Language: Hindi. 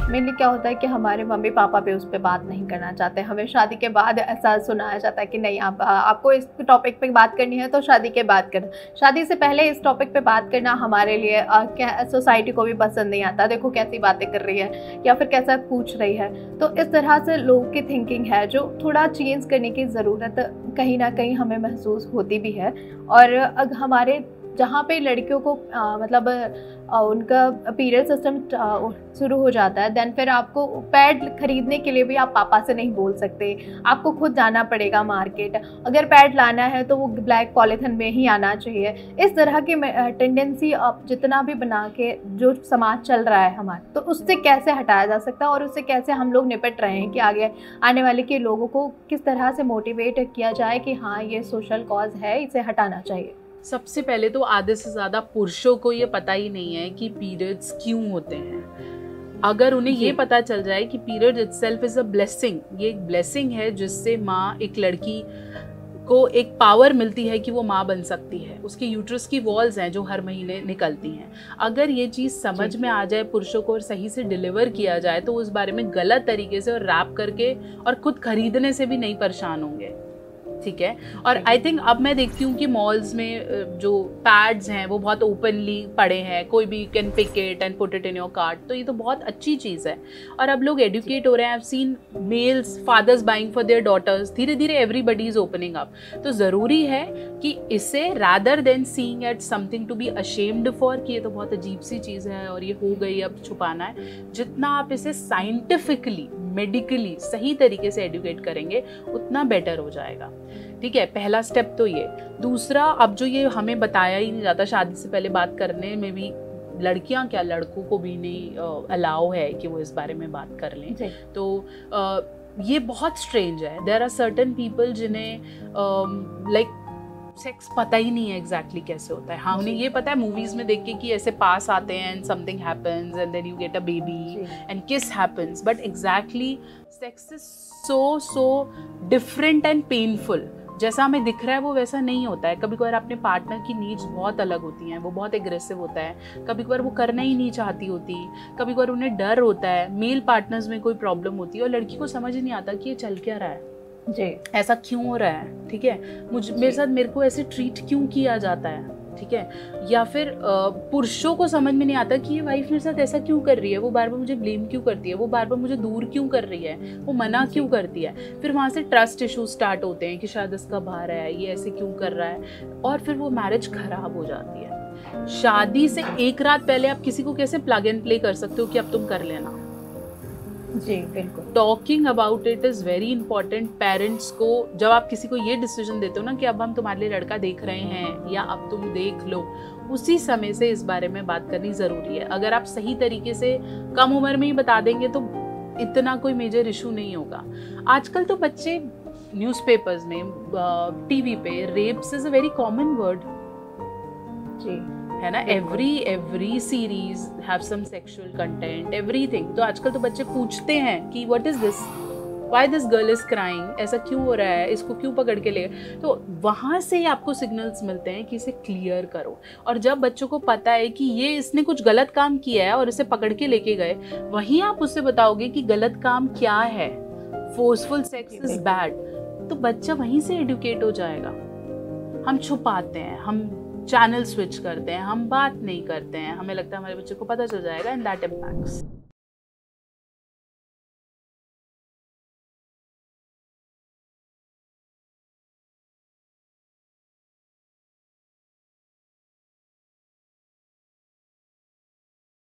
मेनली क्या होता है कि हमारे मम्मी पापा भी उस पर बात नहीं करना चाहते। हमें शादी के बाद ऐसा सुनाया जाता है कि नहीं, आपको इस टॉपिक पे बात करनी है तो शादी के बाद करना, शादी से पहले इस टॉपिक पे बात करना हमारे लिए क्या सोसाइटी को भी पसंद नहीं आता। देखो कैसी बातें कर रही है या फिर कैसा पूछ रही है। तो इस तरह से लोगों की थिंकिंग है जो थोड़ा चेंज करने की ज़रूरत कहीं ना कहीं हमें महसूस होती भी है। और हमारे जहाँ पे लड़कियों को मतलब उनका पीरियड सिस्टम शुरू हो जाता है, देन फिर आपको पैड खरीदने के लिए भी आप पापा से नहीं बोल सकते, आपको खुद जाना पड़ेगा मार्केट। अगर पैड लाना है तो वो ब्लैक पॉलीथिन में ही आना चाहिए। इस तरह की टेंडेंसी आप जितना भी बना के जो समाज चल रहा है हमारा, तो उससे कैसे हटाया जा सकता है और उससे कैसे हम लोग निपट रहे हैं कि आगे आने वाले के लोगों को किस तरह से मोटिवेट किया जाए कि हाँ ये सोशल कॉज है, इसे हटाना चाहिए। सबसे पहले तो आधे से ज़्यादा पुरुषों को ये पता ही नहीं है कि पीरियड्स क्यों होते हैं। अगर उन्हें ये पता चल जाए कि period itself is a blessing, ये एक ब्लेसिंग है जिससे माँ, एक लड़की को एक पावर मिलती है कि वो माँ बन सकती है, उसके यूट्रस की वॉल्स हैं जो हर महीने निकलती हैं। अगर ये चीज़ समझ में आ जाए पुरुषों को और सही से डिलीवर किया जाए तो उस बारे में गलत तरीके से और रैप करके और खुद खरीदने से भी नहीं परेशान होंगे। ठीक है। और आई थिंक अब मैं देखती हूँ कि मॉल्स में जो पैड्स हैं वो बहुत ओपनली पड़े हैं, कोई भी can pick it and put it in your cart, तो ये तो बहुत अच्छी चीज़ है। और अब लोग एडुकेट हो रहे हैं। I have seen males fathers buying for their daughters, धीरे धीरे एवरीबडी इज ओपनिंग अप। तो ज़रूरी है कि इसे rather than seeing at something to be ashamed for कि ये तो बहुत अजीब सी चीज़ है और ये हो गई अब छुपाना है, जितना आप इसे साइंटिफिकली मेडिकली सही तरीके से एडुकेट करेंगे उतना बेटर हो जाएगा। ठीक है, पहला स्टेप तो ये। दूसरा, अब जो ये हमें बताया ही नहीं जाता, शादी से पहले बात करने में भी लड़कियां क्या लड़कों को भी नहीं अलाउ है कि वो इस बारे में बात कर लें। तो ये बहुत स्ट्रेंज है। देयर आर सर्टेन पीपल जिन्हें लाइक सेक्स पता ही नहीं है एग्जैक्टली कैसे होता है। हाँ, उन्हें ये पता है मूवीज में देख के कि ऐसे पास आते हैं and something happens and then you get a baby and kiss happens, but exactly sex is so different and painful. जैसा हमें दिख रहा है वो वैसा नहीं होता है। कभी कभार अपने पार्टनर की नीड्स बहुत अलग होती हैं, वो बहुत एग्रेसिव होता है, कभी कभार वो करना ही नहीं चाहती होती, कभी कभार उन्हें डर होता है, मेल पार्टनर्स में कोई प्रॉब्लम होती है और लड़की को समझ ही नहीं आता कि ये चल क्या रहा है जी, ऐसा क्यों हो रहा है। ठीक है, मेरे साथ मेरे को ऐसे ट्रीट क्यों किया जाता है। ठीक है, या फिर पुरुषों को समझ में नहीं आता कि ये वाइफ मेरे साथ ऐसा क्यों कर रही है, वो बार बार मुझे ब्लेम क्यों करती है, वो बार बार मुझे दूर क्यों कर रही है, वो मना क्यों करती है। फिर वहाँ से ट्रस्ट इश्यूज स्टार्ट होते हैं कि शायद इसका बाहर है, ये ऐसे क्यों कर रहा है, और फिर वो मैरिज खराब हो जाती है। शादी से एक रात पहले आप किसी को कैसे प्लग एंड प्ले कर सकते हो कि अब तुम कर लेना। जी बिल्कुल। Talking about it is very important. Parents को जब आप किसी को ये डिसीजन देते हो ना कि अब हम तुम्हारे लिए लड़का देख रहे हैं या अब तुम देख लो, उसी समय से इस बारे में बात करनी ज़रूरी है। अगर आप सही तरीके से कम उम्र में ही बता देंगे तो इतना कोई मेजर इशू नहीं होगा। आजकल तो बच्चे न्यूज़पेपर्स में, टीवी पे rapes is a very common word जी, है ना। Every series have some sexual content, everything. तो आजकल तो बच्चे पूछते हैं कि what is this, why this girl is crying, ऐसा क्यों हो रहा है, इसको क्यों पकड़ के ले। तो वहाँ से ही आपको सिग्नल्स मिलते हैं कि इसे क्लियर करो। और जब बच्चों को पता है कि ये इसने कुछ गलत काम किया है और इसे पकड़ के लेके गए, वहीं आप उससे बताओगे कि गलत काम क्या है, फोर्सफुल सेक्स इज बैड, तो बच्चा वहीं से एडुकेट हो जाएगा। हम छुपाते हैं, हम चैनल स्विच करते हैं, हम बात नहीं करते हैं, हमें लगता है हमारे बच्चे को पता चल जाएगा एंड दैट इम्पैक्ट्स।